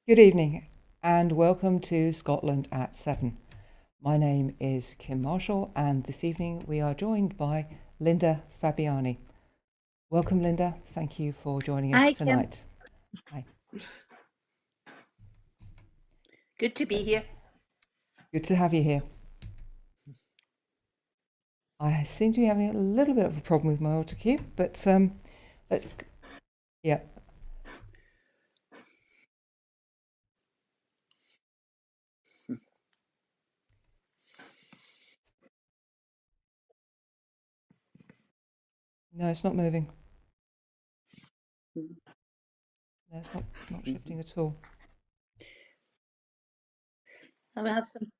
Good evening and welcome to Scotland at 7. My name is Kim Marshall and this evening we are joined by Linda Fabiani. Welcome, Linda. Thank you for joining us Hi, Kim. tonight. Hi. Good to be here. Good to have you here. I seem to be having a little bit of a problem with my autocue, but yeah. No, it's not moving. No, it's not shifting at all. I'm gonna have some.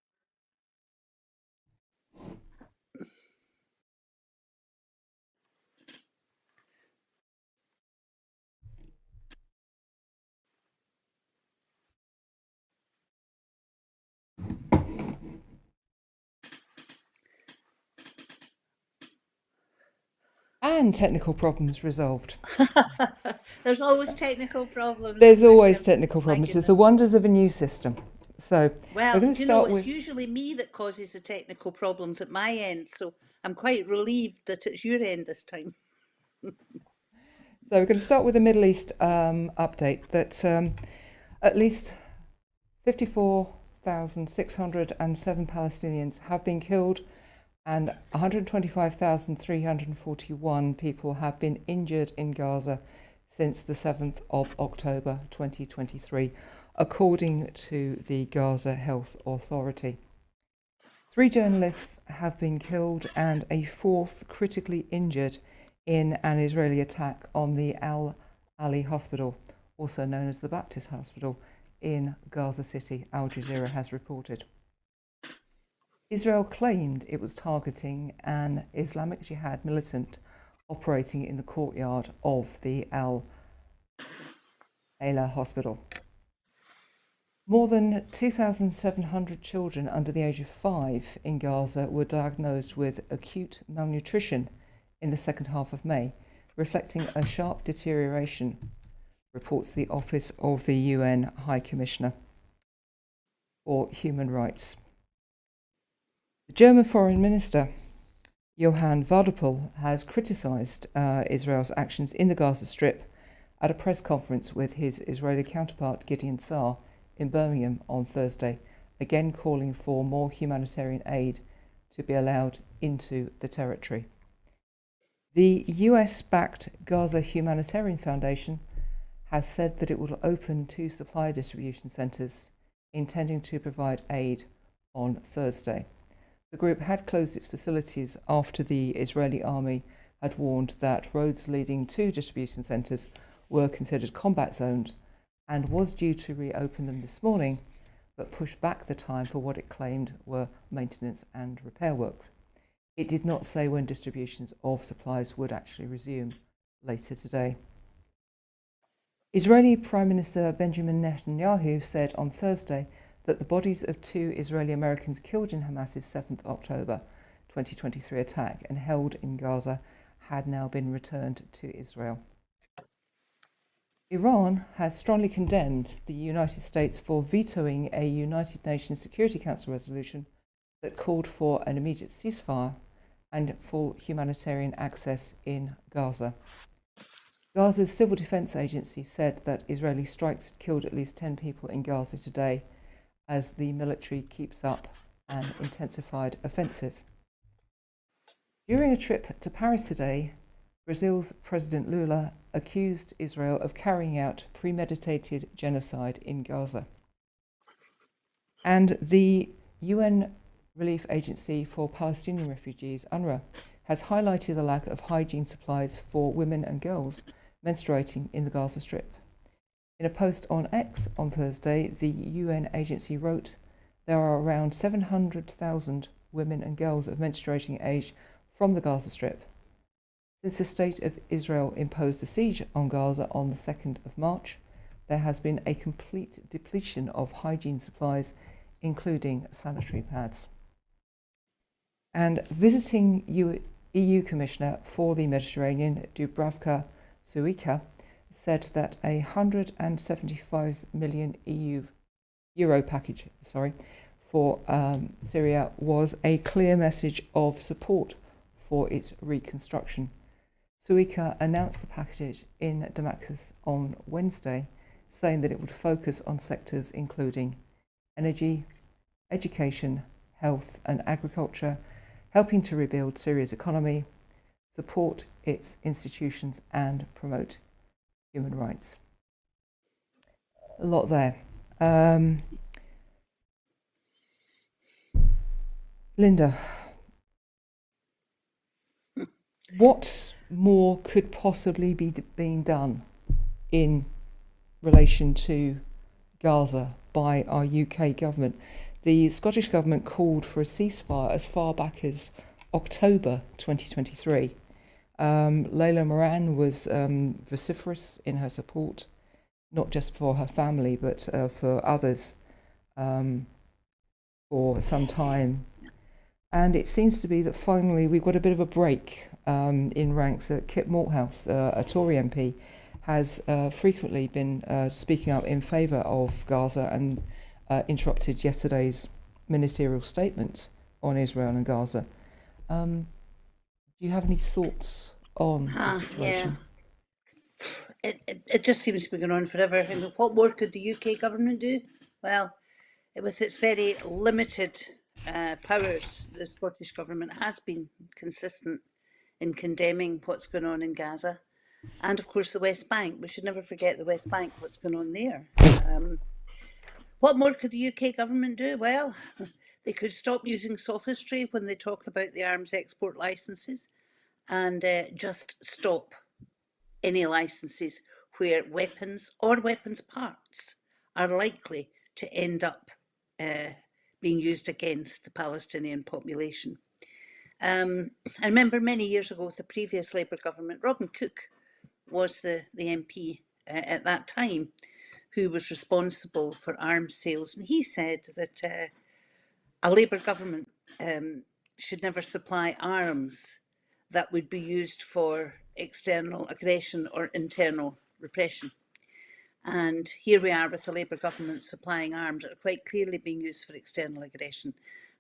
And technical problems resolved. There's always technical problems. There's always technical problems. It's the goodness. wonders of a new system. So Well, we're going to start with. it's usually me that causes the technical problems at my end, so I'm quite relieved that it's your end this time. So we're going to start with the Middle East update that at least 54,607 Palestinians have been killed and 125,341 people have been injured in Gaza since the 7th of October 2023, according to the Gaza Health Authority. 3 journalists have been killed and a 4th critically injured in an Israeli attack on the Al Ali Hospital, also known as the Baptist Hospital, in Gaza City, Al Jazeera has reported. Israel claimed it was targeting an Islamic Jihad militant operating in the courtyard of the Al Ali Hospital. More than 2,700 children under the age of 5 in Gaza were diagnosed with acute malnutrition in the second half of May, reflecting a sharp deterioration, reports the Office of the UN High Commissioner for Human Rights. The German Foreign Minister, Johann Wadephul, has criticised Israel's actions in the Gaza Strip at a press conference with his Israeli counterpart Gideon Saar in Birmingham on Thursday, again calling for more humanitarian aid to be allowed into the territory. The US-backed Gaza Humanitarian Foundation has said that it will open 2 supply distribution centres intending to provide aid on Thursday. The group had closed its facilities after the Israeli army had warned that roads leading to distribution centres were considered combat zones and was due to reopen them this morning, but pushed back the time for what it claimed were maintenance and repair works. It did not say when distributions of supplies would actually resume later today. Israeli Prime Minister Benjamin Netanyahu said on Thursday that the bodies of 2 Israeli Americans killed in Hamas's 7th October 2023 attack and held in Gaza had now been returned to Israel. Iran has strongly condemned the United States for vetoing a United Nations Security Council resolution that called for an immediate ceasefire and full humanitarian access in Gaza. Gaza's Civil Defense Agency said that Israeli strikes had killed at least 10 people in Gaza today as the military keeps up an intensified offensive. During a trip to Paris today, Brazil's President Lula accused Israel of carrying out premeditated genocide in Gaza. And the UN Relief Agency for Palestinian Refugees, UNRWA, has highlighted the lack of hygiene supplies for women and girls menstruating in the Gaza Strip. In a post on X on Thursday, the UN agency wrote, "There are around 700,000 women and girls of menstruating age from the Gaza Strip. Since the State of Israel imposed a siege on Gaza on the 2nd of March, there has been a complete depletion of hygiene supplies, including sanitary pads." And visiting EU Commissioner for the Mediterranean, Dubravka Suica, said that a 175 million euro package, for Syria was a clear message of support for its reconstruction. Suika announced the package in Damascus on Wednesday, saying that it would focus on sectors including energy, education, health and agriculture, helping to rebuild Syria's economy, support its institutions and promote human rights. A lot there. Linda, what more could possibly be being done in relation to Gaza by our UK government? The Scottish government called for a ceasefire as far back as October 2023. Layla Moran was vociferous in her support, not just for her family, but for others for some time. And it seems to be that finally we've got a bit of a break in ranks. Kit Malthouse, a Tory MP, has frequently been speaking up in favour of Gaza and interrupted yesterday's ministerial statement on Israel and Gaza. Do you have any thoughts on the situation? Yeah. It just seems to be going on forever. And what more could the UK government do? Well, with its very limited powers, the Scottish government has been consistent in condemning what's going on in Gaza. And of course, the West Bank. We should never forget the West Bank, what's going on there. What more could the UK government do? Well, they could stop using sophistry when they talk about the arms export licenses and just stop any licenses where weapons or weapons parts are likely to end up being used against the Palestinian population. I remember many years ago with the previous Labour government, Robin Cook was the MP at that time who was responsible for arms sales, and he said that a Labour government should never supply arms that would be used for external aggression or internal repression. And here we are with the Labour government supplying arms that are quite clearly being used for external aggression.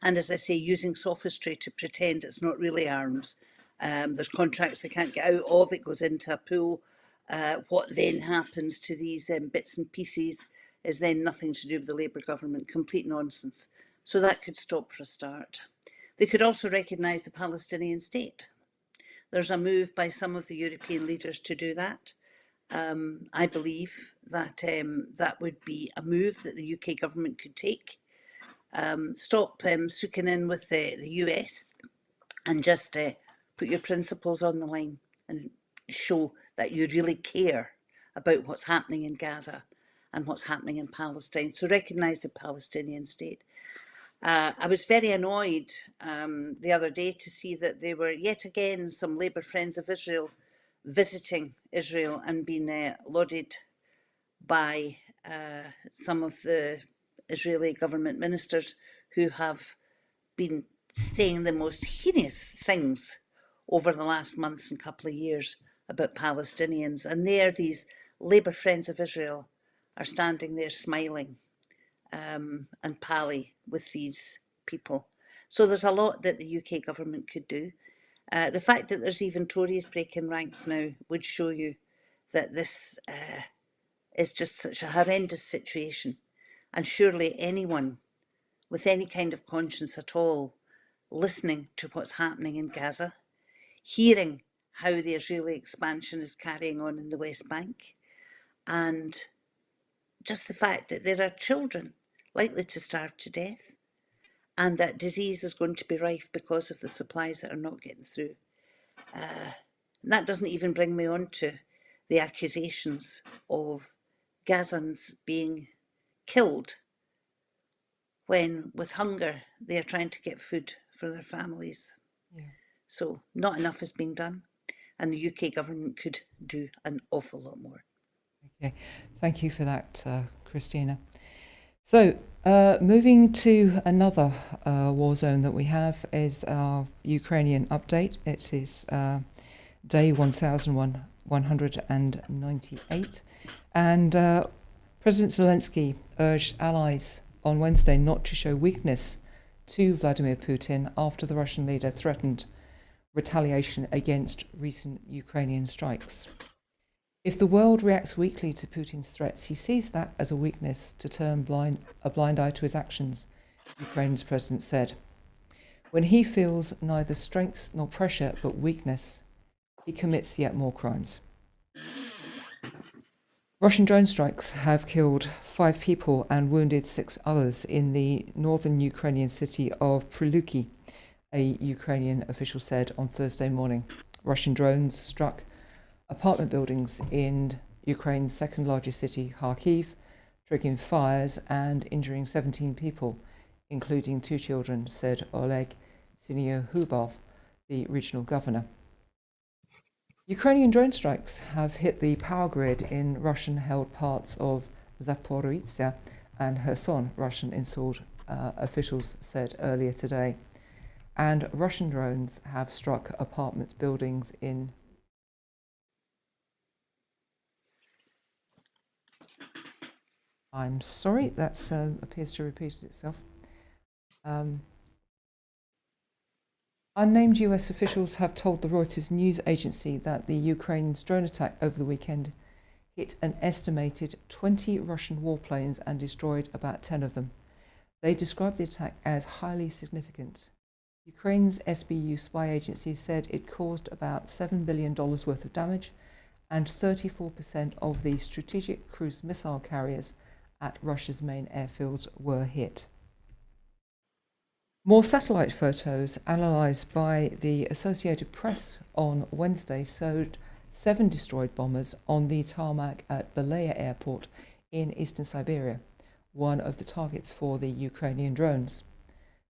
And as I say, using sophistry to pretend it's not really arms. There's contracts they can't get out of, it goes into a pool. What then happens to these bits and pieces is then nothing to do with the Labour government, complete nonsense. So that could stop for a start. They could also recognise the Palestinian state. There's a move by some of the European leaders to do that. I believe that that would be a move that the UK government could take. Stop sooking in with the US and just put your principles on the line and show that you really care about what's happening in Gaza and what's happening in Palestine. So recognise the Palestinian state. I was very annoyed the other day to see that there were yet again some Labour friends of Israel visiting Israel and being lauded by some of the Israeli government ministers who have been saying the most heinous things over the last months and couple of years about Palestinians. And there, these Labour friends of Israel are standing there smiling and pally with these people. So there's a lot that the UK government could do. The fact that there's even Tories breaking ranks now would show you that this is just such a horrendous situation. And surely anyone with any kind of conscience at all listening to what's happening in Gaza, hearing how the Israeli expansion is carrying on in the West Bank, and just the fact that there are children likely to starve to death, and that disease is going to be rife because of the supplies that are not getting through. That doesn't even bring me on to the accusations of Gazans being killed when, with hunger, they are trying to get food for their families. Yeah. So not enough is being done, and the UK government could do an awful lot more. Okay, thank you for that, Christina. So moving to another war zone that we have is our Ukrainian update. It is day 1001 198. And President Zelensky urged allies on Wednesday not to show weakness to Vladimir Putin after the Russian leader threatened retaliation against recent Ukrainian strikes. If the world reacts weakly to Putin's threats, he sees that as a weakness to turn a blind eye to his actions, Ukraine's president said. When he feels neither strength nor pressure but weakness, he commits yet more crimes. Russian drone strikes have killed 5 people and wounded 6 others in the northern Ukrainian city of Pryluki, a Ukrainian official said on Thursday morning. Russian drones struck apartment buildings in Ukraine's second largest city, Kharkiv, triggering fires and injuring 17 people, including 2 children, said Oleg Sinyahubov, the regional governor. Ukrainian drone strikes have hit the power grid in Russian-held parts of Zaporizhzhia and Kherson, Russian-installed officials said earlier today. And Russian drones have struck apartment buildings in I'm sorry, that appears to have repeated itself. Unnamed US officials have told the Reuters news agency that the Ukraine's drone attack over the weekend hit an estimated 20 Russian warplanes and destroyed about 10 of them. They described the attack as highly significant. Ukraine's SBU spy agency said it caused about $7 billion worth of damage, and 34% of the strategic cruise missile carriers at Russia's main airfields were hit. More satellite photos analysed by the Associated Press on Wednesday showed 7 destroyed bombers on the tarmac at Belaya Airport in eastern Siberia, one of the targets for the Ukrainian drones.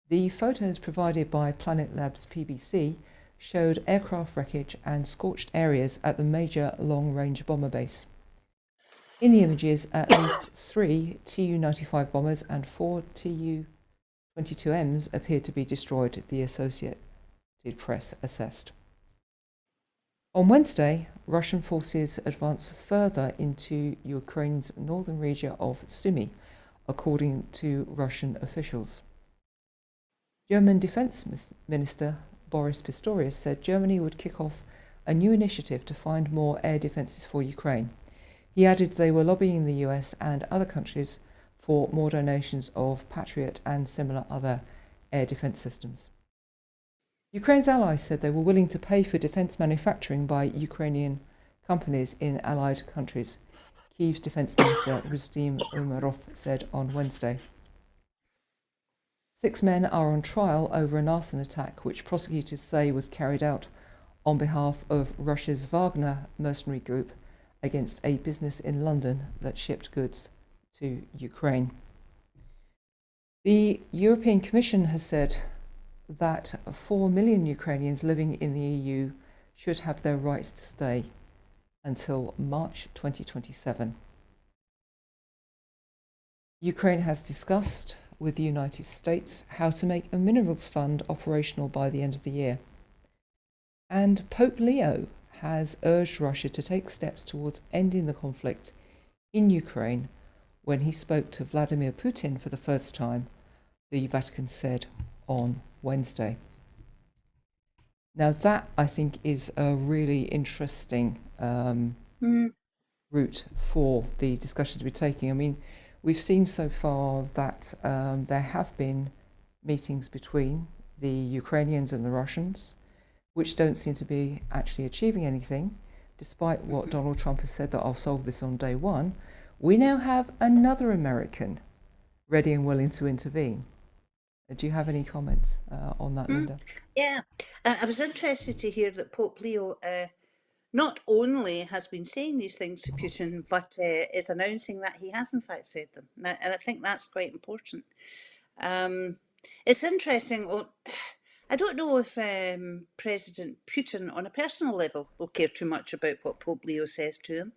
The photos provided by Planet Labs PBC showed aircraft wreckage and scorched areas at the major long-range bomber base. In the images, at least 3 Tu-95 bombers and 4 Tu-22Ms appeared to be destroyed, the Associated Press assessed. On Wednesday, Russian forces advanced further into Ukraine's northern region of Sumy, according to Russian officials. German Defence Minister Boris Pistorius said Germany would kick off a new initiative to find more air defences for Ukraine. He added they were lobbying the US and other countries for more donations of Patriot and similar other air defence systems. Ukraine's allies said they were willing to pay for defence manufacturing by Ukrainian companies in allied countries, Kyiv's Defence Minister Rustem Umerov said on Wednesday. 6 men are on trial over an arson attack which prosecutors say was carried out on behalf of Russia's Wagner mercenary group against a business in London that shipped goods to Ukraine. The European Commission has said that 4 million Ukrainians living in the EU should have their rights to stay until March 2027. Ukraine has discussed with the United States how to make a minerals fund operational by the end of the year. And Pope Leo has urged Russia to take steps towards ending the conflict in Ukraine when he spoke to Vladimir Putin for the first time, the Vatican said on Wednesday. Now that, I think, is a really interesting route for the discussion to be taking. I mean, we've seen so far that there have been meetings between the Ukrainians and the Russians, which don't seem to be actually achieving anything, despite what Donald Trump has said that I'll solve this on day one. We now have another American ready and willing to intervene. Do you have any comments on that, Linda? Yeah, I was interested to hear that Pope Leo not only has been saying these things to Putin, but is announcing that he has in fact said them. And I think that's quite important. It's interesting. Well, I don't know if President Putin, on a personal level, will care too much about what Pope Leo says to him.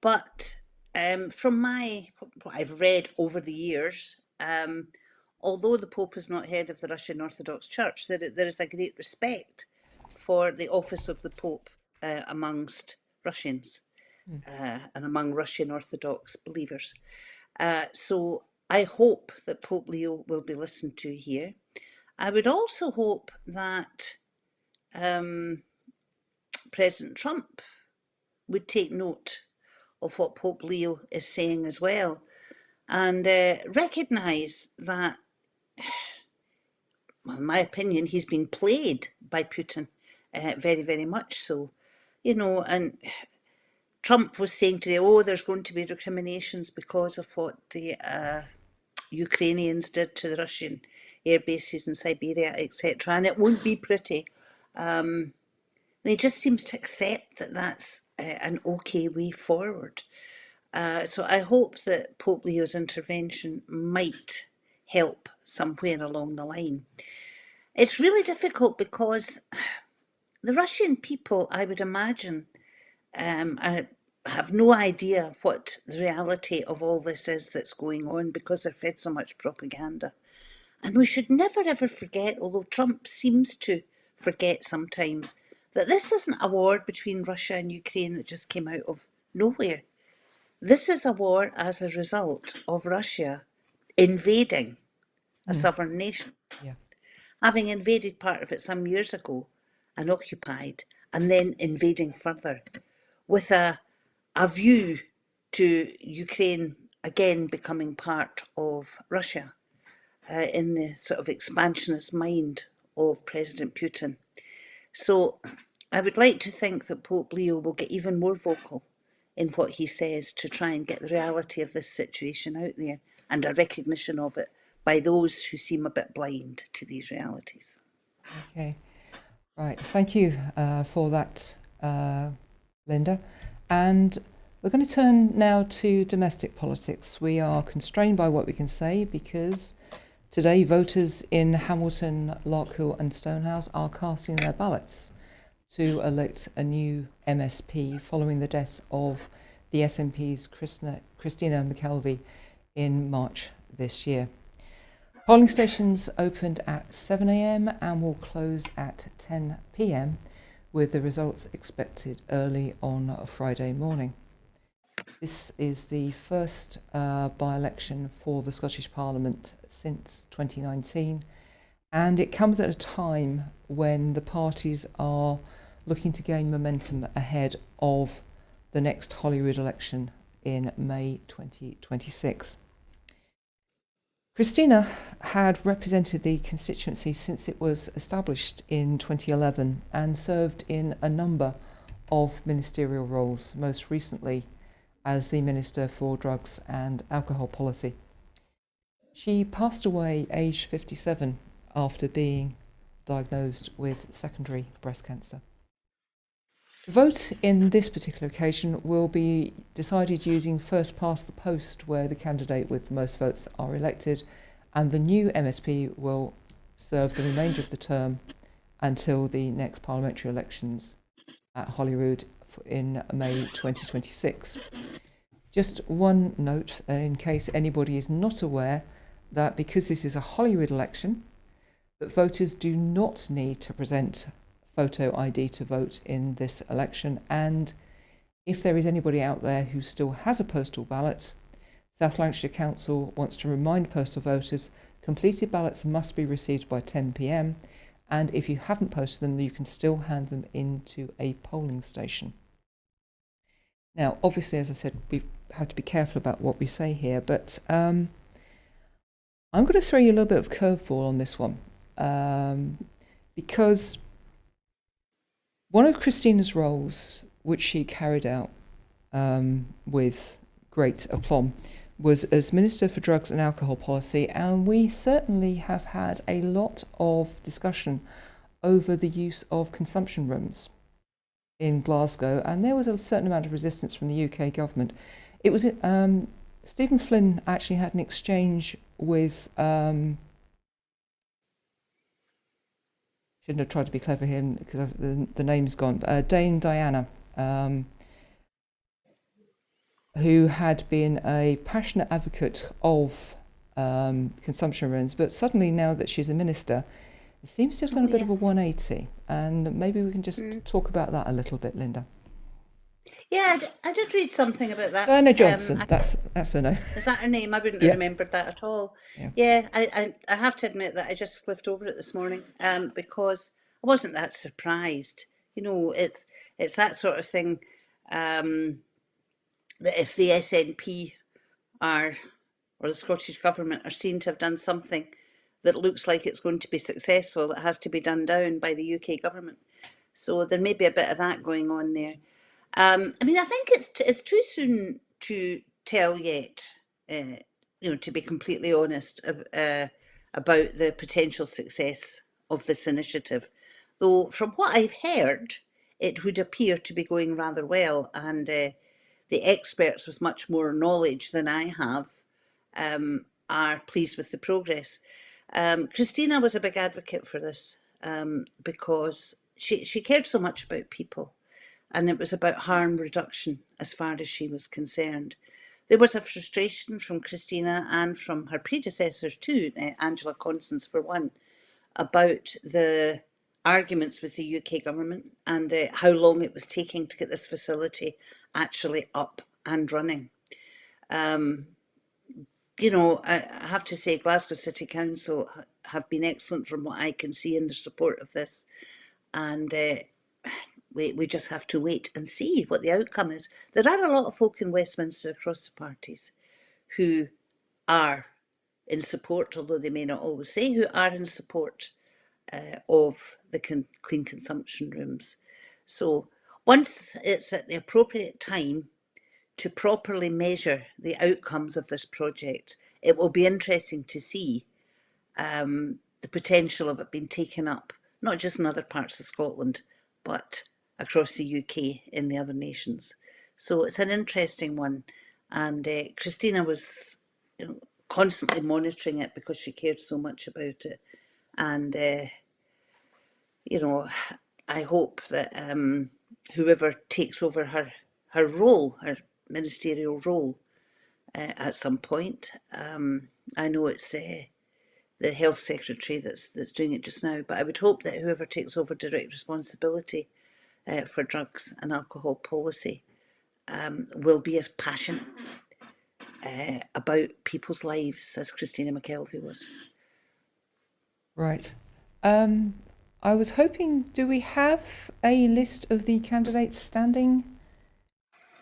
But from what I've read over the years, although the Pope is not head of the Russian Orthodox Church, there is a great respect for the office of the Pope amongst Russians and among Russian Orthodox believers. So I hope that Pope Leo will be listened to here. I would also hope that President Trump would take note of what Pope Leo is saying as well, and recognise that, well, in my opinion, he's been played by Putin, very, very much so. And Trump was saying today, there's going to be recriminations because of what the Ukrainians did to the Russian air bases in Siberia, etc., and it won't be pretty. And he just seems to accept that that's an okay way forward. So I hope that Pope Leo's intervention might help somewhere along the line. It's really difficult because the Russian people, I would imagine, have no idea what the reality of all this is that's going on because they're fed so much propaganda. And we should never ever forget, although Trump seems to forget sometimes, that this isn't a war between Russia and Ukraine that just came out of nowhere. This is a war as a result of Russia invading a sovereign nation. Yeah. Having invaded part of it some years ago and occupied, and then invading further with a view to Ukraine again becoming part of Russia in the sort of expansionist mind of President Putin. So I would like to think that Pope Leo will get even more vocal in what he says to try and get the reality of this situation out there and a recognition of it by those who seem a bit blind to these realities. Okay, right. Thank you for that, Linda. And we're going to turn now to domestic politics. We are constrained by what we can say because today voters in Hamilton, Larkhill and Stonehouse are casting their ballots to elect a new MSP following the death of the SNP's Christina McKelvey in March this year. Polling stations opened at 7 a.m. and will close at 10 p.m. with the results expected early on a Friday morning. This is the first by-election for the Scottish Parliament since 2019, and it comes at a time when the parties are looking to gain momentum ahead of the next Holyrood election in May 2026. Christina had represented the constituency since it was established in 2011 and served in a number of ministerial roles, most recently as the Minister for Drugs and Alcohol Policy. She passed away aged 57 after being diagnosed with secondary breast cancer. The vote in this particular occasion will be decided using first past the post, where the candidate with the most votes are elected, and the new MSP will serve the remainder of the term until the next parliamentary elections at Holyrood in May 2026. Just one note, in case anybody is not aware, that because this is a Holyrood election, that voters do not need to present photo ID to vote in this election, and if there is anybody out there who still has a postal ballot, South Lancashire Council wants to remind postal voters completed ballots must be received by 10 p.m, and if you haven't posted them, you can still hand them into a polling station. Now, obviously, as I said, we have to be careful about what we say here, but I'm going to throw you a little bit of curveball on this one, because one of Christina's roles, which she carried out with great aplomb, was as Minister for Drugs and Alcohol Policy, and we certainly have had a lot of discussion over the use of consumption rooms in Glasgow, and there was a certain amount of resistance from the UK government. It was Stephen Flynn actually had an exchange with shouldn't have tried to be clever here because the name's gone. Dame Diana, who had been a passionate advocate of consumption rooms, but suddenly now that she's a minister, it seems to have done a bit of a 180. And maybe we can just talk about that a little bit, Linda. Yeah, I did read something about that. Diana Johnson, that's her name. Is that her name? I wouldn't Yeah. have remembered that at all. Yeah. Yeah, I have to admit that I just flipped over it this morning because I wasn't that surprised. You know, it's that sort of thing um, that if the SNP are, or the Scottish Government are seen to have done something that looks like it's going to be successful, it has to be done down by the UK Government. So there may be a bit of that going on there. I mean, I think it's too soon to tell yet. To be completely honest, about the potential success of this initiative. Though, from what I've heard, it would appear to be going rather well, and the experts with much more knowledge than I have are pleased with the progress. Christina was a big advocate for this because she cared so much about people, and it was about harm reduction as far as she was concerned. There was a frustration from Christina and from her predecessors too, Angela Constance for one, about the arguments with the UK government and how long it was taking to get this facility actually up and running. I have to say Glasgow City Council have been excellent from what I can see in their support of this, and we just have to wait and see what the outcome is. There are a lot of folk in Westminster across the parties who are in support, although they may not always say, who are in support of the clean consumption rooms. So once it's at the appropriate time to properly measure the outcomes of this project, it will be interesting to see the potential of it being taken up, not just in other parts of Scotland, but across the UK in the other nations. So it's an interesting one. And Christina was constantly monitoring it because she cared so much about it. And, I hope that whoever takes over her role, her ministerial role, at some point, I know it's the health secretary that's doing it just now, but I would hope that whoever takes over direct responsibility for drugs and alcohol policy will be as passionate about people's lives as Christina McKelvey was. Right. I was hoping, do we have a list of the candidates standing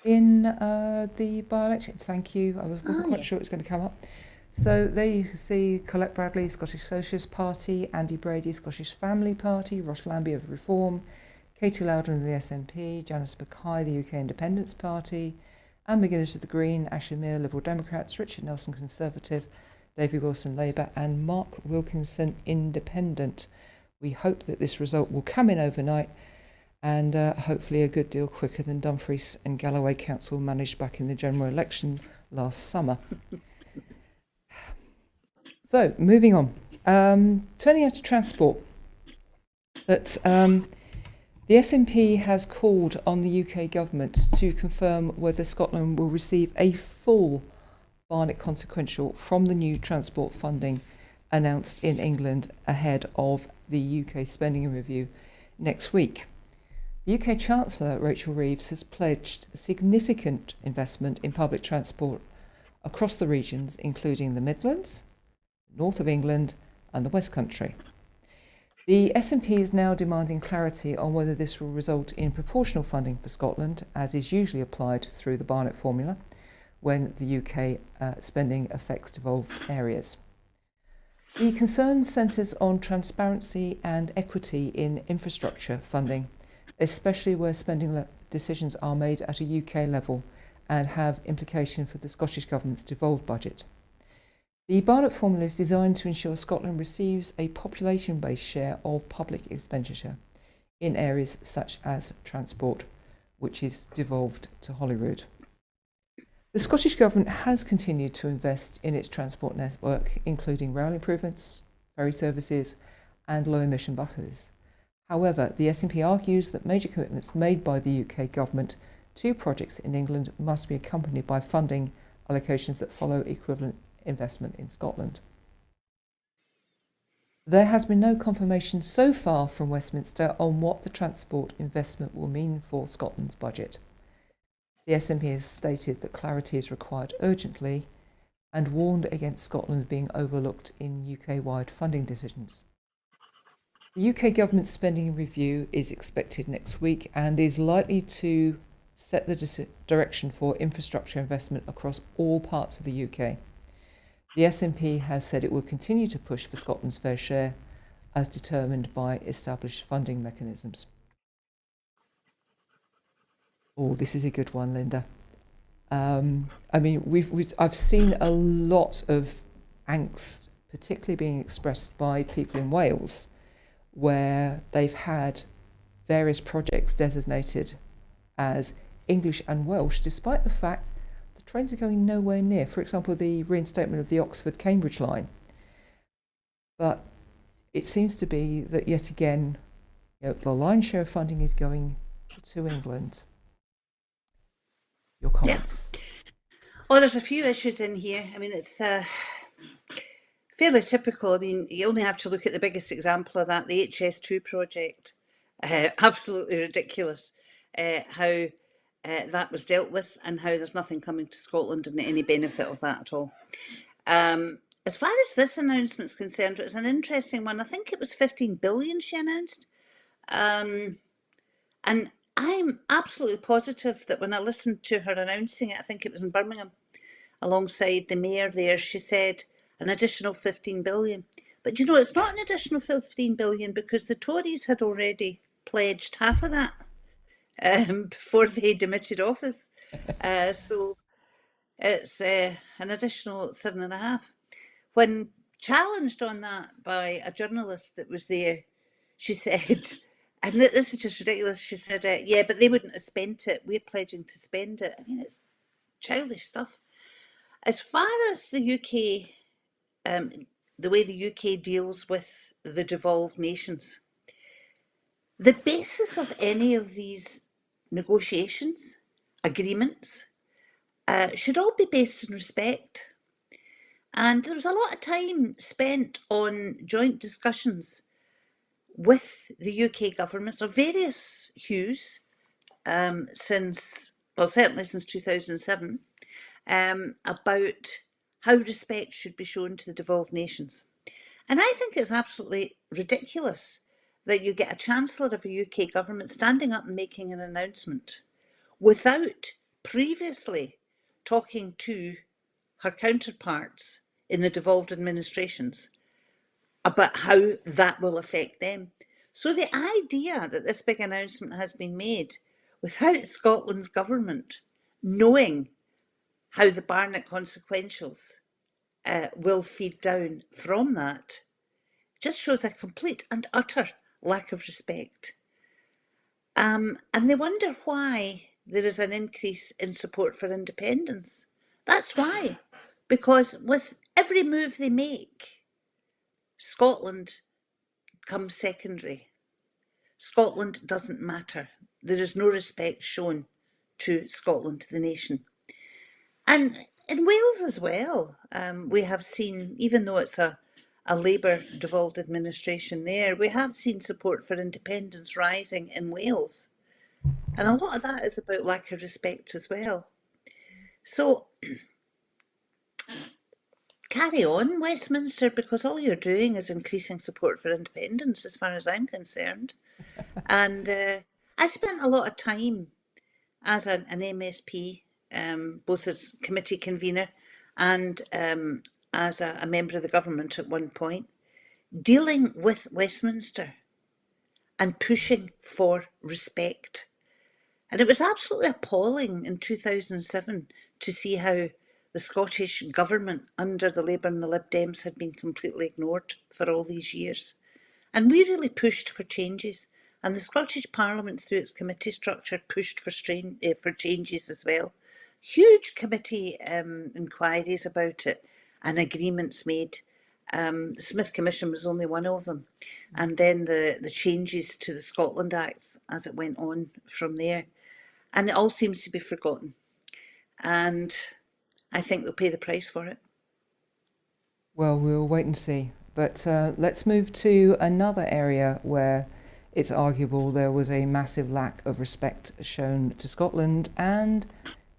in the by-election? Thank you. I wasn't quite sure it was going to come up. So there you see Colette Bradley, Scottish Socialist Party, Andy Brady, Scottish Family Party, Ross Lambie of Reform, Katie Loudon of the SNP, Janice Mackay, the UK Independence Party, Anne McGuinness of the Green, Ashley Mears, Liberal Democrats, Richard Nelson, Conservative, David Wilson, Labour, and Mark Wilkinson, Independent. We hope that this result will come in overnight and hopefully a good deal quicker than Dumfries and Galloway Council managed back in the general election last summer. So, moving on. Turning out to transport. That the SNP has called on the UK government to confirm whether Scotland will receive a full Barnett consequential from the new transport funding announced in England ahead of the UK spending review next week. The UK Chancellor, Rachel Reeves, has pledged significant investment in public transport across the regions, including the Midlands, north of England and the West Country. The SNP is now demanding clarity on whether this will result in proportional funding for Scotland, as is usually applied through the Barnett formula when the UK spending affects devolved areas. The concern centres on transparency and equity in infrastructure funding, especially where spending decisions are made at a UK level and have implication for the Scottish Government's devolved budget. The Barnett formula is designed to ensure Scotland receives a population-based share of public expenditure in areas such as transport, which is devolved to Holyrood. The Scottish Government has continued to invest in its transport network, including rail improvements, ferry services and low-emission buses. However, the SNP argues that major commitments made by the UK Government to projects in England must be accompanied by funding allocations that follow equivalent investment in Scotland. There has been no confirmation so far from Westminster on what the transport investment will mean for Scotland's budget. The SNP has stated that clarity is required urgently and warned against Scotland being overlooked in UK-wide funding decisions. The UK government spending review is expected next week and is likely to set the direction for infrastructure investment across all parts of the UK. The SNP has said it will continue to push for Scotland's fair share as determined by established funding mechanisms. Oh, this is a good one, Linda. I mean, I've seen a lot of angst, particularly being expressed by people in Wales, where they've had various projects designated as English and Welsh, despite the fact the trains are going nowhere near. For example, the reinstatement of the Oxford-Cambridge line. But it seems to be that yet again, the lion's share of funding is going to England. Your comments? Yeah. Well, there's a few issues in here. I mean, it's fairly typical. I mean, you only have to look at the biggest example of that, the HS2 project. Absolutely ridiculous how that was dealt with and how there's nothing coming to Scotland and any benefit of that at all. As far as this announcement's concerned, it was an interesting one. I think it was 15 billion she announced. And I'm absolutely positive that when I listened to her announcing it, I think it was in Birmingham, alongside the mayor there, she said an additional 15 billion. But you know, it's not an additional 15 billion because the Tories had already pledged half of that before they demitted office. So it's an additional 7.5. When challenged on that by a journalist that was there, she said, and this is just ridiculous, she said, yeah, but they wouldn't have spent it. We're pledging to spend it. I mean, it's childish stuff. As far as the UK, the way the UK deals with the devolved nations, the basis of any of these negotiations, agreements, should all be based in respect. And there was a lot of time spent on joint discussions with the UK governments of various hues certainly since 2007, about how respect should be shown to the devolved nations. And I think it's absolutely ridiculous that you get a Chancellor of a UK government standing up and making an announcement without previously talking to her counterparts in the devolved administrations about how that will affect them. So the idea that this big announcement has been made without Scotland's government knowing how the Barnett consequentials will feed down from that just shows a complete and utter lack of respect. And they wonder why there is an increase in support for independence. That's why. Because with every move they make, Scotland comes secondary. Scotland doesn't matter. There is no respect shown to Scotland, the nation. And in Wales as well, we have seen, even though it's a Labour devolved administration there, we have seen support for independence rising in Wales. And a lot of that is about lack of respect as well. So carry on, Westminster, because all you're doing is increasing support for independence, as far as I'm concerned. And I spent a lot of time as an MSP, both as committee convener and as a member of the government at one point, dealing with Westminster and pushing for respect. And it was absolutely appalling in 2007 to see how the Scottish government under the Labour and the Lib Dems had been completely ignored for all these years. And we really pushed for changes. And the Scottish Parliament, through its committee structure, pushed for changes as well. Huge committee inquiries about it and agreements made. The Smith Commission was only one of them. And then the changes to the Scotland Acts as it went on from there. And it all seems to be forgotten. And I think they'll pay the price for it. Well, we'll wait and see. But let's move to another area where It's arguable there was a massive lack of respect shown to Scotland and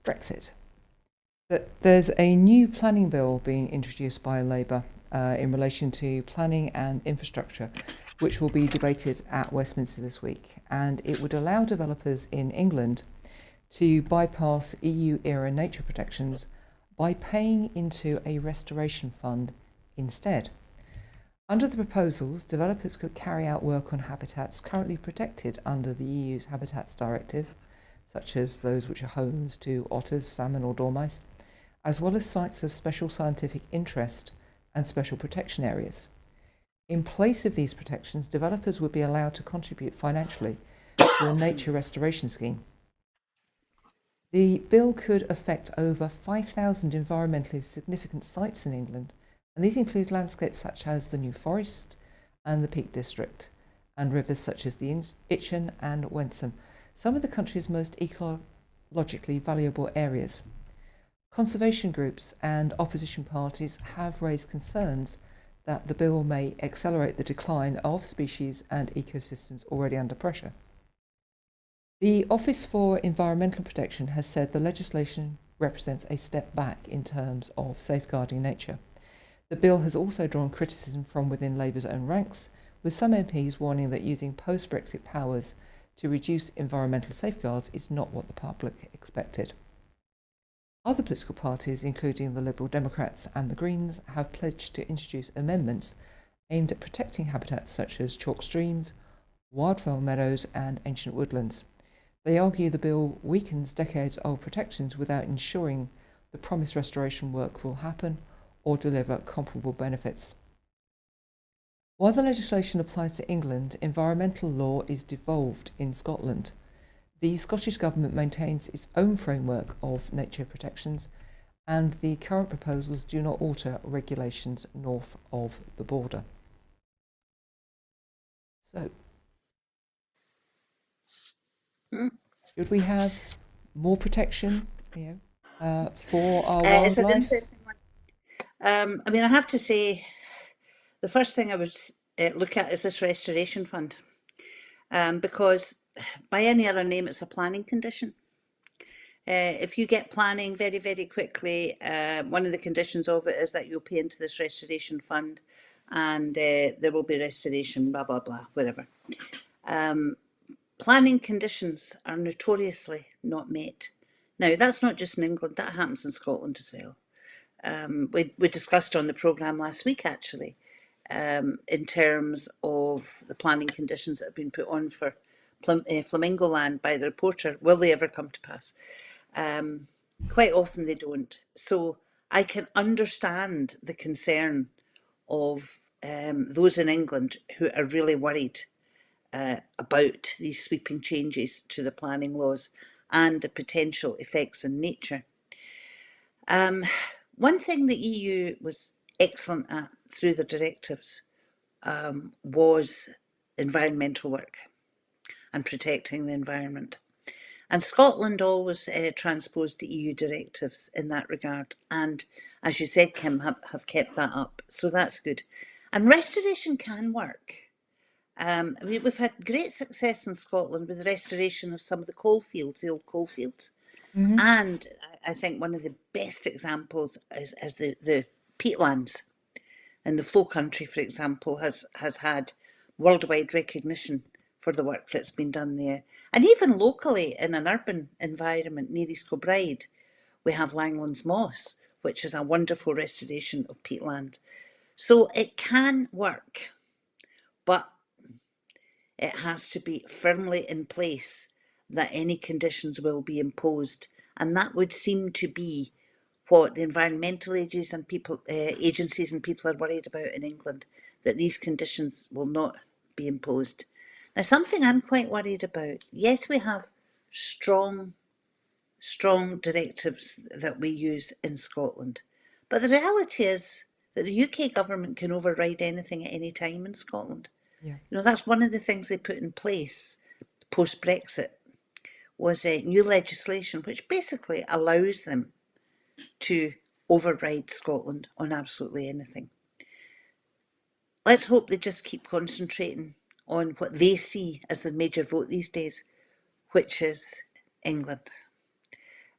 Brexit. That there's a new planning bill being introduced by Labour in relation to planning and infrastructure, which will be debated at Westminster this week, and it would allow developers in England to bypass EU-era nature protections by paying into a restoration fund instead. Under the proposals, developers could carry out work on habitats currently protected under the EU's Habitats Directive, such as those which are homes to otters, salmon or dormice, as well as sites of special scientific interest and special protection areas. In place of these protections, developers would be allowed to contribute financially to a nature restoration scheme. The bill could affect over 5,000 environmentally significant sites in England, and these include landscapes such as the New Forest and the Peak District, and rivers such as the Itchen and Wensum, some of the country's most ecologically valuable areas. Conservation groups and opposition parties have raised concerns that the bill may accelerate the decline of species and ecosystems already under pressure. The Office for Environmental Protection has said the legislation represents a step back in terms of safeguarding nature. The bill has also drawn criticism from within Labour's own ranks, with some MPs warning that using post-Brexit powers to reduce environmental safeguards is not what the public expected. Other political parties, including the Liberal Democrats and the Greens, have pledged to introduce amendments aimed at protecting habitats such as chalk streams, wildflower meadows and ancient woodlands. They argue the bill weakens decades-old protections without ensuring the promised restoration work will happen or deliver comparable benefits. While the legislation applies to England, environmental law is devolved in Scotland. The Scottish Government maintains its own framework of nature protections, and the current proposals do not alter regulations north of the border. So, should we have more protection, for our It's an wildlife? interesting one. I mean, I have to say, the first thing I would look at is this restoration fund, because by any other name, it's a planning condition. If you get planning very, very quickly, one of the conditions of it is that you'll pay into this restoration fund, and there will be restoration, blah, blah, blah, whatever. Planning conditions are notoriously not met. Now, that's not just in England, that happens in Scotland as well. We discussed on the programme last week, actually, in terms of the planning conditions that have been put on for Flamingo Land by the reporter. Will they ever come to pass? Quite often they don't. So I can understand the concern of those in England who are really worried about these sweeping changes to the planning laws and the potential effects in nature. One thing the EU was excellent at through the directives was environmental work and protecting the environment. And Scotland always transposed the EU directives in that regard. And as you said, Kim, have kept that up. So that's good. And restoration can work. We've had great success in Scotland with the restoration of some of the coalfields, the old coalfields. Mm-hmm. And I think one of the best examples is the peatlands. And the Flow Country, for example, has had worldwide recognition for the work that's been done there. And even locally, in an urban environment near East Kilbride, we have Langlands Moss, which is a wonderful restoration of peatland. So it can work, but it has to be firmly in place that any conditions will be imposed. And that would seem to be what the environmental agencies and people are worried about in England, that these conditions will not be imposed. Now, something I'm quite worried about, yes, we have strong directives that we use in Scotland, but the reality is that the UK government can override anything at any time in Scotland. Yeah. That's one of the things they put in place post-Brexit, was new legislation which basically allows them to override Scotland on absolutely anything. Let's hope they just keep concentrating on what they see as the major vote these days, which is England.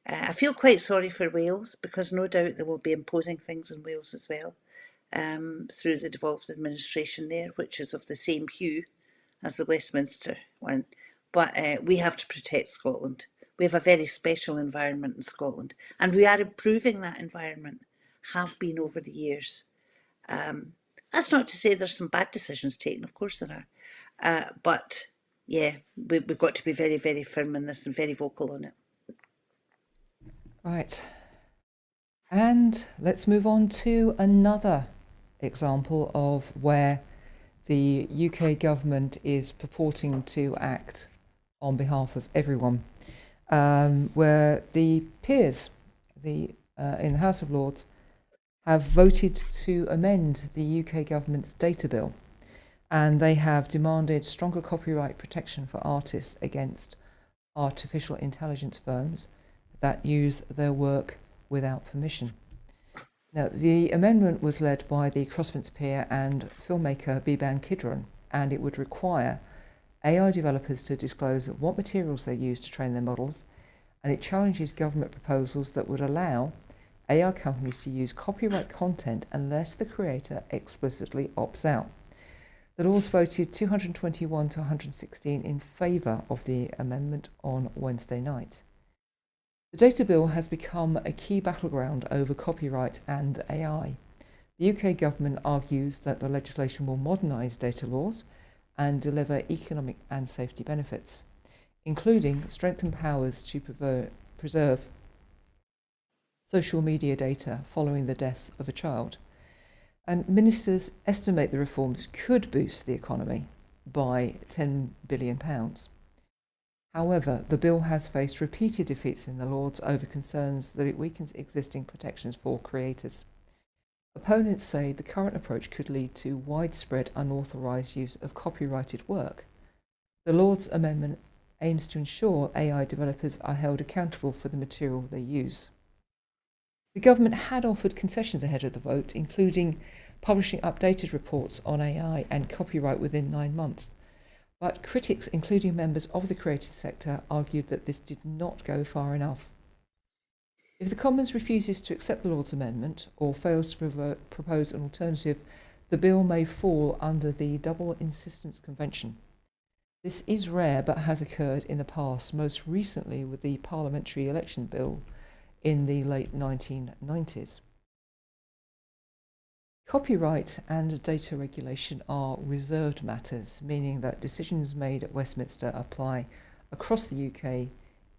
I feel quite sorry for Wales, because no doubt they will be imposing things in Wales as well, through the devolved administration there, which is of the same hue as the Westminster one. But we have to protect Scotland. We have a very special environment in Scotland, and we are improving that environment, have been over the years. That's not to say there's some bad decisions taken, of course there are. But yeah, we've got to be very, very firm in this and very vocal on it. Right. And let's move on to another example of where the UK government is purporting to act on behalf of everyone, where the peers in the House of Lords have voted to amend the UK government's data bill, and they have demanded stronger copyright protection for artists against artificial intelligence firms that use their work without permission. Now, the amendment was led by the Crossbench peer and filmmaker Biban Kidron, and it would require AI developers to disclose what materials they use to train their models, and it challenges government proposals that would allow AI companies to use copyright content unless the creator explicitly opts out. The Lords voted 221 to 116 in favour of the amendment on Wednesday night. The data bill has become a key battleground over copyright and AI. The UK government argues that the legislation will modernise data laws and deliver economic and safety benefits, including strengthened powers to preserve social media data following the death of a child. And ministers estimate the reforms could boost the economy by £10 billion. However, the bill has faced repeated defeats in the Lords over concerns that it weakens existing protections for creators. Opponents say the current approach could lead to widespread unauthorised use of copyrighted work. The Lords' amendment aims to ensure AI developers are held accountable for the material they use. The government had offered concessions ahead of the vote, including publishing updated reports on AI and copyright within 9 months. But critics, including members of the creative sector, argued that this did not go far enough. If the Commons refuses to accept the Lords' amendment or fails to propose an alternative, the bill may fall under the Double Insistence Convention. This is rare but has occurred in the past, most recently with the Parliamentary Election Bill in the late 1990s. Copyright and data regulation are reserved matters, meaning that decisions made at Westminster apply across the UK,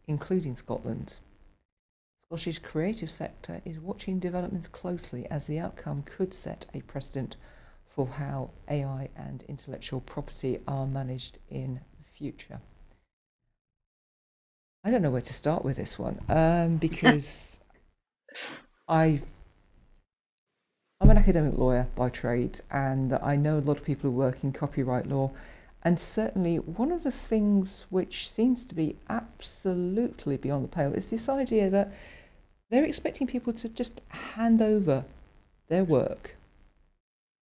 including Scotland. The Scottish creative sector is watching developments closely, as the outcome could set a precedent for how AI and intellectual property are managed in the future. I don't know where to start with this one, because I'm an academic lawyer by trade, and I know a lot of people who work in copyright law, and certainly one of the things which seems to be absolutely beyond the pale is this idea that they're expecting people to just hand over their work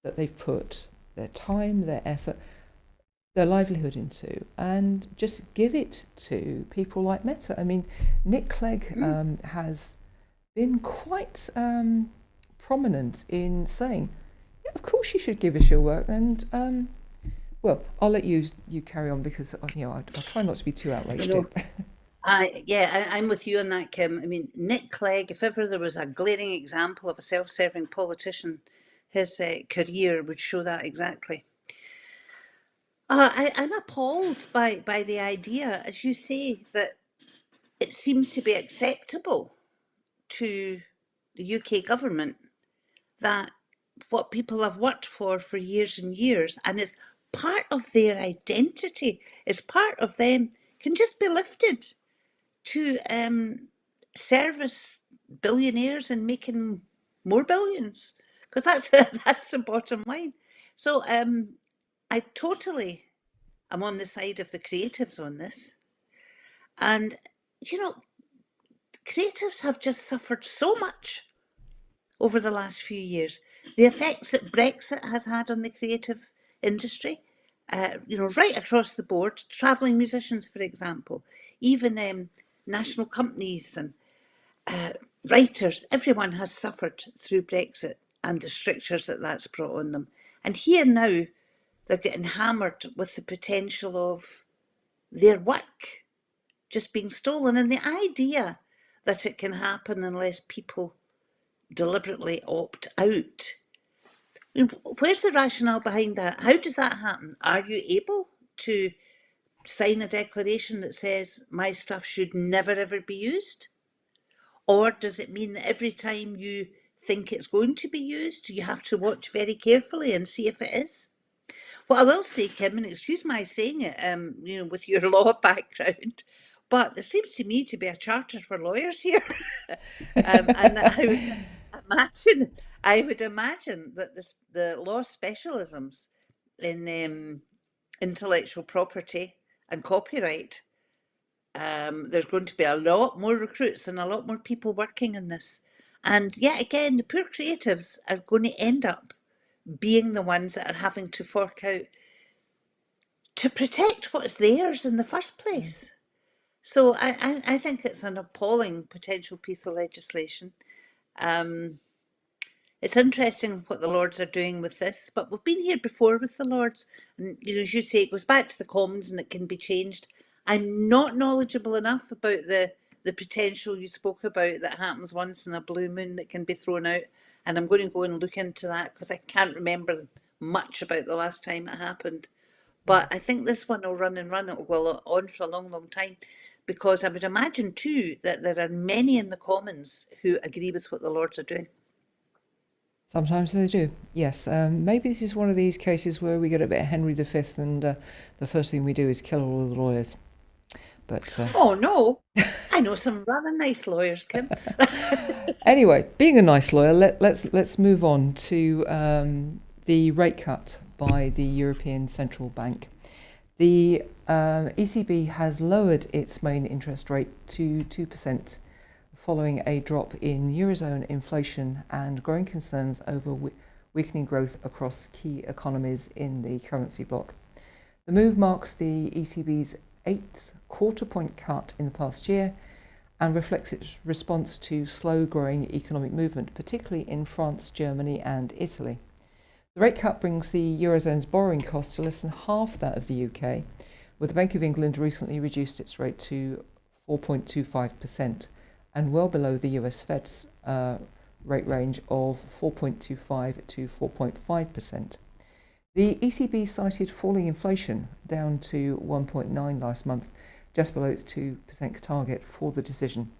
that they've put their time, their effort, their livelihood into, and just give it to people like Meta. I mean, Nick Clegg has been quite prominent in saying, yeah, of course you should give us your work, and well, I'll let you carry on, because I'll try not to be too outraged. I'm with you on that, Kim. I mean, Nick Clegg, if ever there was a glaring example of a self-serving politician, his career would show that exactly. I'm appalled by the idea, as you say, that it seems to be acceptable to the UK government that what people have worked for years and years, and is part of their identity, is part of them, can just be lifted to service billionaires and making more billions, because that's the bottom line. So I totally am on the side of the creatives on this. And, creatives have just suffered so much over the last few years. The effects that Brexit has had on the creative industry, right across the board, travelling musicians, for example, even national companies and writers, everyone has suffered through Brexit and the strictures that that's brought on them. And here now, they're getting hammered with the potential of their work just being stolen. And the idea that it can happen unless people deliberately opt out. I mean, where's the rationale behind that? How does that happen? Are you able to sign a declaration that says my stuff should never ever be used? Or does it mean that every time you think it's going to be used, you have to watch very carefully and see if it is? What I will say, Kim, and excuse my saying it, with your law background, but there seems to me to be a charter for lawyers here, and that I would imagine that the law specialisms in intellectual property and copyright, there's going to be a lot more recruits and a lot more people working in this. And yet again, the poor creatives are going to end up being the ones that are having to fork out to protect what's theirs in the first place. So I think it's an appalling potential piece of legislation. Um, it's interesting what the Lords are doing with this, but we've been here before with the Lords, and as you say, it goes back to the Commons and it can be changed. I'm not knowledgeable enough about the potential you spoke about that happens once in a blue moon that can be thrown out, and I'm going to go and look into that because I can't remember much about the last time it happened. But I think this one will run and run. It will go on for a long, long time, because I would imagine too that there are many in the Commons who agree with what the Lords are doing. Sometimes they do, yes. Maybe this is one of these cases where we get a bit of Henry V and the first thing we do is kill all the lawyers. But Oh no, I know some rather nice lawyers, Kim. anyway, being a nice lawyer, let's move on to the rate cut by the European Central Bank. The ECB has lowered its main interest rate to 2%, following a drop in Eurozone inflation and growing concerns over weakening growth across key economies in the currency bloc. The move marks the ECB's 8th quarter-point cut in the past year and reflects its response to slow-growing economic movement, particularly in France, Germany and Italy. The rate cut brings the Eurozone's borrowing cost to less than half that of the UK, with the Bank of England recently reduced its rate to 4.25%, and well below the US Fed's rate range of 4.25 to 4.5%. The ECB cited falling inflation, down to 1.9 last month, just below its 2% target for the decision.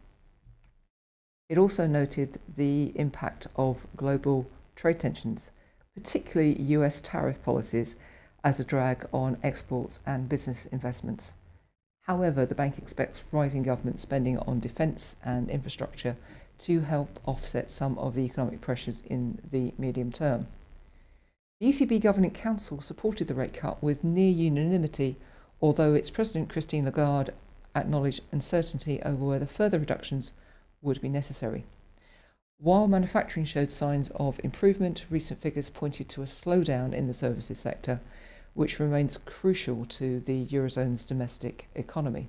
It also noted the impact of global trade tensions, particularly US tariff policies, as a drag on exports and business investments. However, the bank expects rising government spending on defence and infrastructure to help offset some of the economic pressures in the medium term. The ECB Governing Council supported the rate cut with near unanimity, although its President Christine Lagarde acknowledged uncertainty over whether further reductions would be necessary. While manufacturing showed signs of improvement, recent figures pointed to a slowdown in the services sector, which remains crucial to the Eurozone's domestic economy.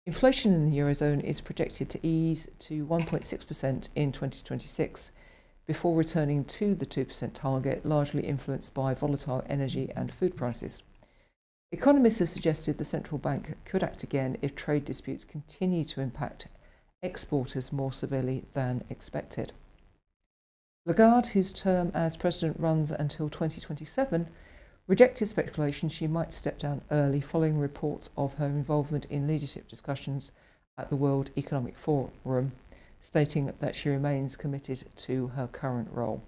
Inflation in the Eurozone is projected to ease to 1.6% in 2026, before returning to the 2% target, largely influenced by volatile energy and food prices. Economists have suggested the central bank could act again if trade disputes continue to impact exporters more severely than expected. Lagarde, whose term as president runs until 2027, rejected speculation she might step down early following reports of her involvement in leadership discussions at the World Economic Forum, stating that she remains committed to her current role.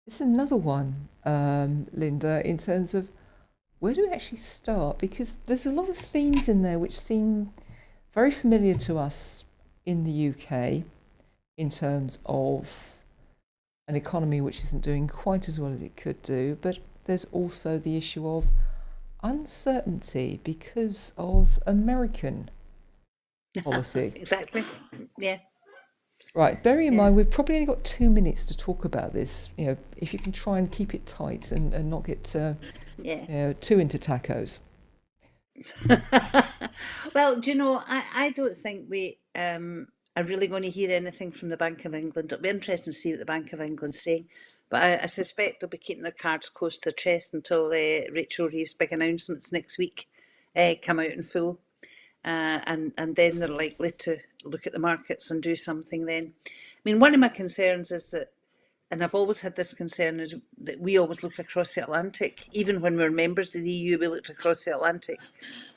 It's another one, Linda, in terms of where do we actually start? Because there's a lot of themes in there which seem very familiar to us in the UK in terms of an economy which isn't doing quite as well as it could do, but there's also the issue of uncertainty because of American policy. Exactly. Yeah. Right, bearing in Yeah, mind we've probably only got 2 minutes to talk about this. If you can try and keep it tight and not get yeah. too into tacos. Well, do you know, I don't think we are really going to hear anything from the Bank of England. It'll be interesting to see what the Bank of England's saying, but I suspect they'll be keeping their cards close to their chest until Rachel Reeves' big announcements next week come out in full. And then they're likely to look at the markets and do something then. I mean, one of my concerns is that, and I've always had this concern, is that we always look across the Atlantic. Even when we're members of the EU, we looked across the Atlantic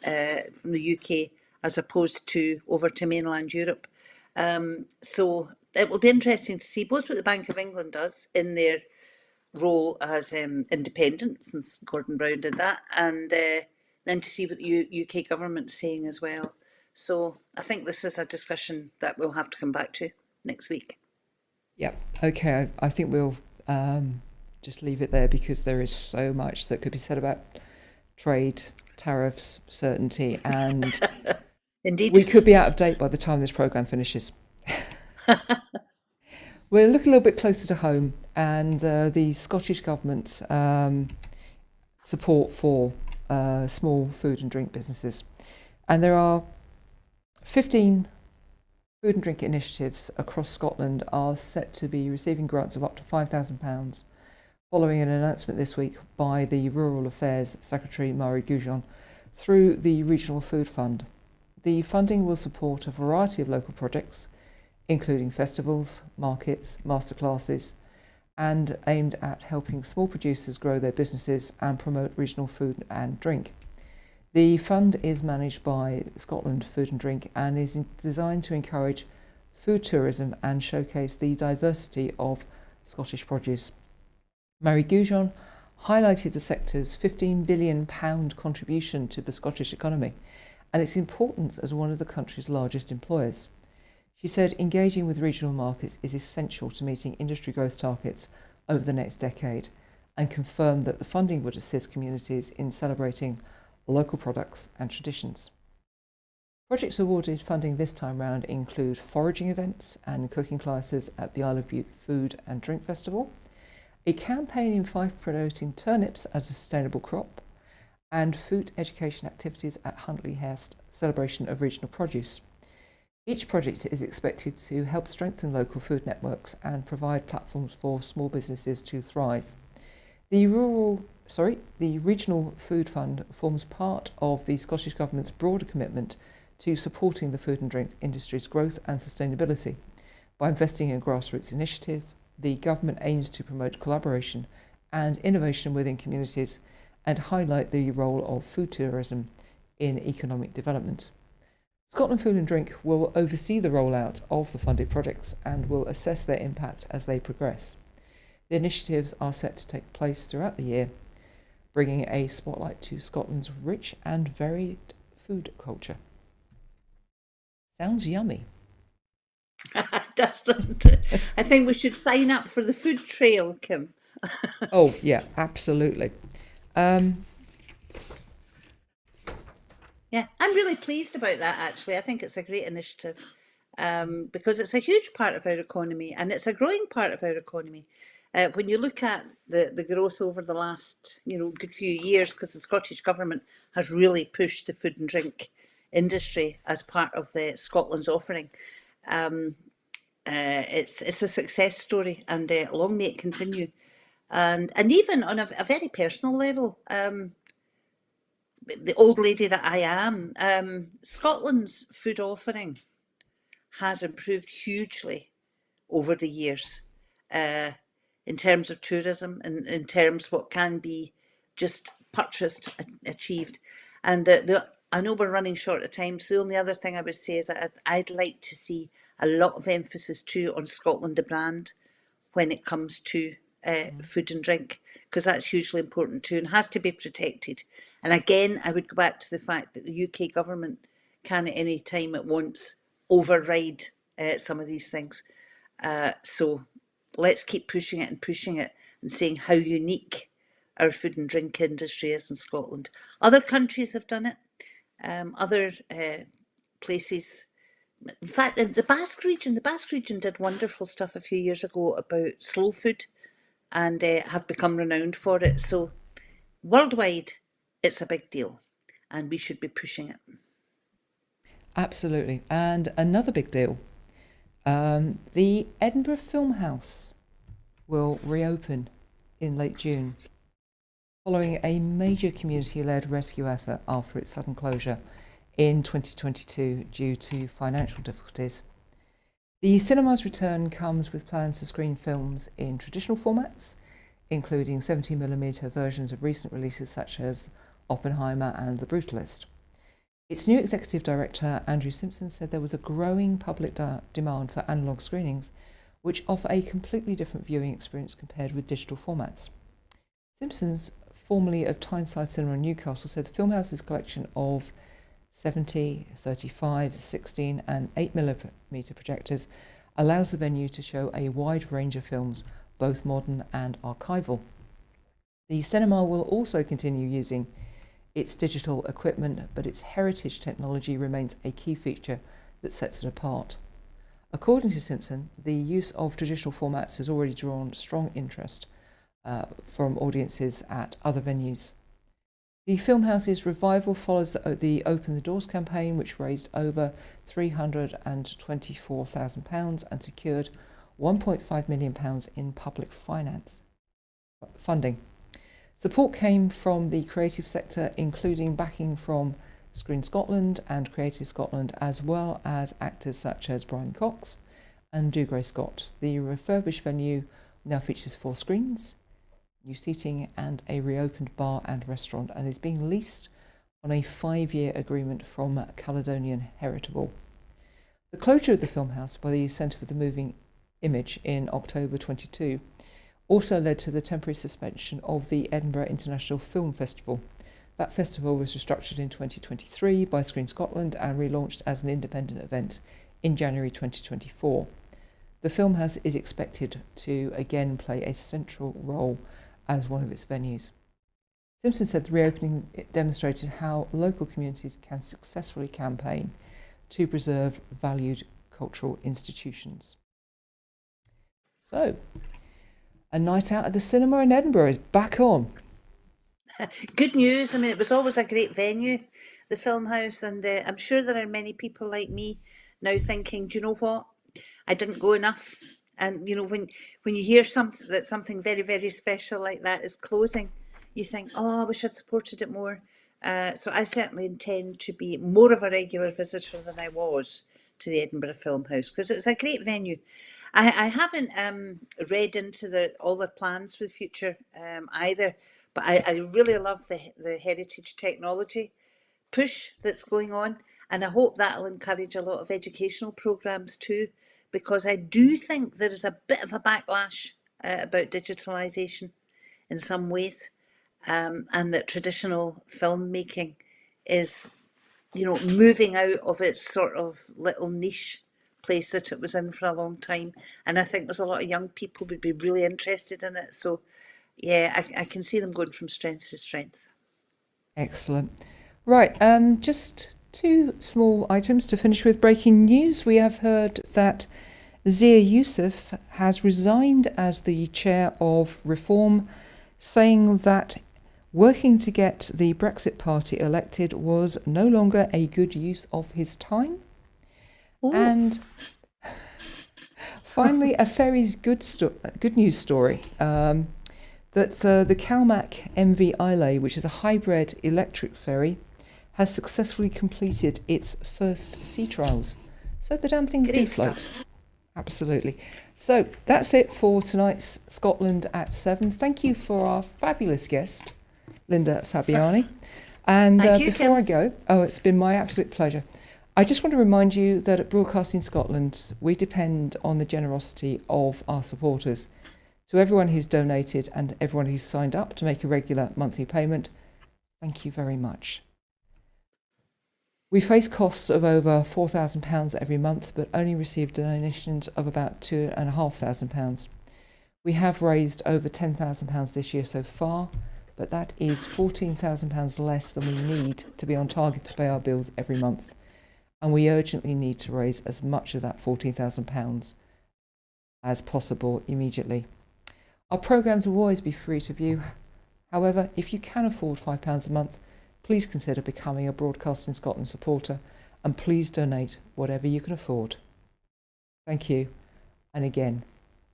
from the UK as opposed to over to mainland Europe. So it will be interesting to see both what the Bank of England does in their role as independent, since Gordon Brown did that, and then to see what the UK government's saying as well. So I think this is a discussion that we'll have to come back to next week. Yeah, okay, I think we'll just leave it there because there is so much that could be said about trade, tariffs, certainty, and Indeed. we could be out of date by the time this programme finishes. We're looking a little bit closer to home, and the Scottish Government's support for small food and drink businesses. And there are 15 food and drink initiatives across Scotland are set to be receiving grants of up to £5,000 following an announcement this week by the Rural Affairs Secretary Mari Goujon through the Regional Food Fund. The funding will support a variety of local projects, including festivals, markets, masterclasses, and aimed at helping small producers grow their businesses and promote regional food and drink. The fund is managed by Scotland Food and Drink and is designed to encourage food tourism and showcase the diversity of Scottish produce. Mary Goujon highlighted the sector's £15 billion contribution to the Scottish economy and its importance as one of the country's largest employers. She said engaging with regional markets is essential to meeting industry growth targets over the next decade and confirmed that the funding would assist communities in celebrating local products and traditions. Projects awarded funding this time round include foraging events and cooking classes at the Isle of Bute Food and Drink Festival, a campaign in Fife promoting turnips as a sustainable crop, and food education activities at Huntley Hurst celebration of regional produce. Each project is expected to help strengthen local food networks and provide platforms for small businesses to thrive. The Regional Food Fund forms part of the Scottish Government's broader commitment to supporting the food and drink industry's growth and sustainability. By investing in grassroots initiative, the government aims to promote collaboration and innovation within communities and highlight the role of food tourism in economic development. Scotland Food and Drink will oversee the rollout of the funded projects and will assess their impact as they progress. The initiatives are set to take place throughout the year, bringing a spotlight to Scotland's rich and varied food culture. Sounds yummy. It does, doesn't it? I think we should sign up for the food trail, Kim. Oh, yeah, absolutely. Yeah, I'm really pleased about that, actually. I think it's a great initiative because it's a huge part of our economy and it's a growing part of our economy. When you look at the growth over the last good few years, because the Scottish Government has really pushed the food and drink industry as part of Scotland's offering, it's a success story, and long may it continue. And even on a very personal level, the old lady that I am, Scotland's food offering has improved hugely over the years in terms of tourism and in terms what can be just purchased, achieved. And I know we're running short of time, so the only other thing I would say is that I'd like to see a lot of emphasis too on Scotland the brand when it comes to food and drink, because that's hugely important too and has to be protected. And again, I would go back to the fact that the UK government can at any time it wants override some of these things. So let's keep pushing it and saying how unique our food and drink industry is in Scotland. Other countries have done it. Other places In fact, the Basque region did wonderful stuff a few years ago about slow food and have become renowned for it. So worldwide, it's a big deal and we should be pushing it. Absolutely. And another big deal, the Edinburgh Film House will reopen in late June, following a major community-led rescue effort after its sudden closure in 2022 due to financial difficulties. The cinema's return comes with plans to screen films in traditional formats, including 70mm versions of recent releases such as Oppenheimer and The Brutalist. Its new executive director, Andrew Simpson, said there was a growing public demand for analogue screenings, which offer a completely different viewing experience compared with digital formats. Simpson's, formerly of Tyneside Cinema in Newcastle, said the Filmhouse's collection of 70, 35, 16 and 8mm projectors allows the venue to show a wide range of films, both modern and archival. The cinema will also continue using its digital equipment, but its heritage technology remains a key feature that sets it apart. According to Simpson, the use of traditional formats has already drawn strong interest from audiences at other venues. The Filmhouse's revival follows the Open the Doors campaign, which raised over £324,000 and secured £1.5 million in public funding. Support came from the creative sector, including backing from Screen Scotland and Creative Scotland, as well as actors such as Brian Cox and Dougray Scott. The refurbished venue now features 4 screens, new seating and a reopened bar and restaurant, and is being leased on a 5-year agreement from Caledonian Heritable. The closure of the Filmhouse by the Centre for the Moving Image in October 22 also led to the temporary suspension of the Edinburgh International Film Festival. That festival was restructured in 2023 by Screen Scotland and relaunched as an independent event in January 2024. The Filmhouse is expected to again play a central role as one of its venues. Simpson said the reopening demonstrated how local communities can successfully campaign to preserve valued cultural institutions. So, a night out at the cinema in Edinburgh is back on. Good news. I mean, it was always a great venue, the Film House, and I'm sure there are many people like me now thinking, do you know what? I didn't go enough. And you know, when you hear something very, very special like that is closing, you think, oh, I wish I'd supported it more. So I certainly intend to be more of a regular visitor than I was to the Edinburgh Film House, because it was a great venue. I haven't read into all their plans for the future either, but I really love the heritage technology push that's going on, and I hope that'll encourage a lot of educational programs too, because I do think there is a bit of a backlash about digitalisation in some ways, and that traditional filmmaking is, you know, moving out of its sort of little niche place that it was in for a long time. And I think there's a lot of young people would be really interested in it. So, yeah, I can see them going from strength to strength. Excellent. Right, just 2 small items to finish with. Breaking news. We have heard that Zia Youssef has resigned as the chair of Reform, saying that working to get the Brexit Party elected was no longer a good use of his time. Ooh. And finally, a ferry's good news story. That the Calmac MV Islay, which is a hybrid electric ferry, has successfully completed its first sea trials. So the damn things do float. Absolutely. So that's it for tonight's Scotland at 7. Thank you for our fabulous guest, Linda Fabiani. And before I go, it's been my absolute pleasure. I just want to remind you that at Broadcasting Scotland, we depend on the generosity of our supporters. To everyone who's donated and everyone who's signed up to make a regular monthly payment, thank you very much. We face costs of over £4,000 every month, but only receive donations of about £2,500. We have raised over £10,000 this year so far, but that is £14,000 less than we need to be on target to pay our bills every month. and we urgently need to raise as much of that £14,000 as possible immediately. Our programmes will always be free to view. However, if you can afford £5 a month, please consider becoming a Broadcasting Scotland supporter, and please donate whatever you can afford. Thank you, and again,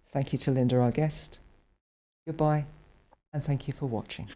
thank you to Linda, our guest. Goodbye, and thank you for watching.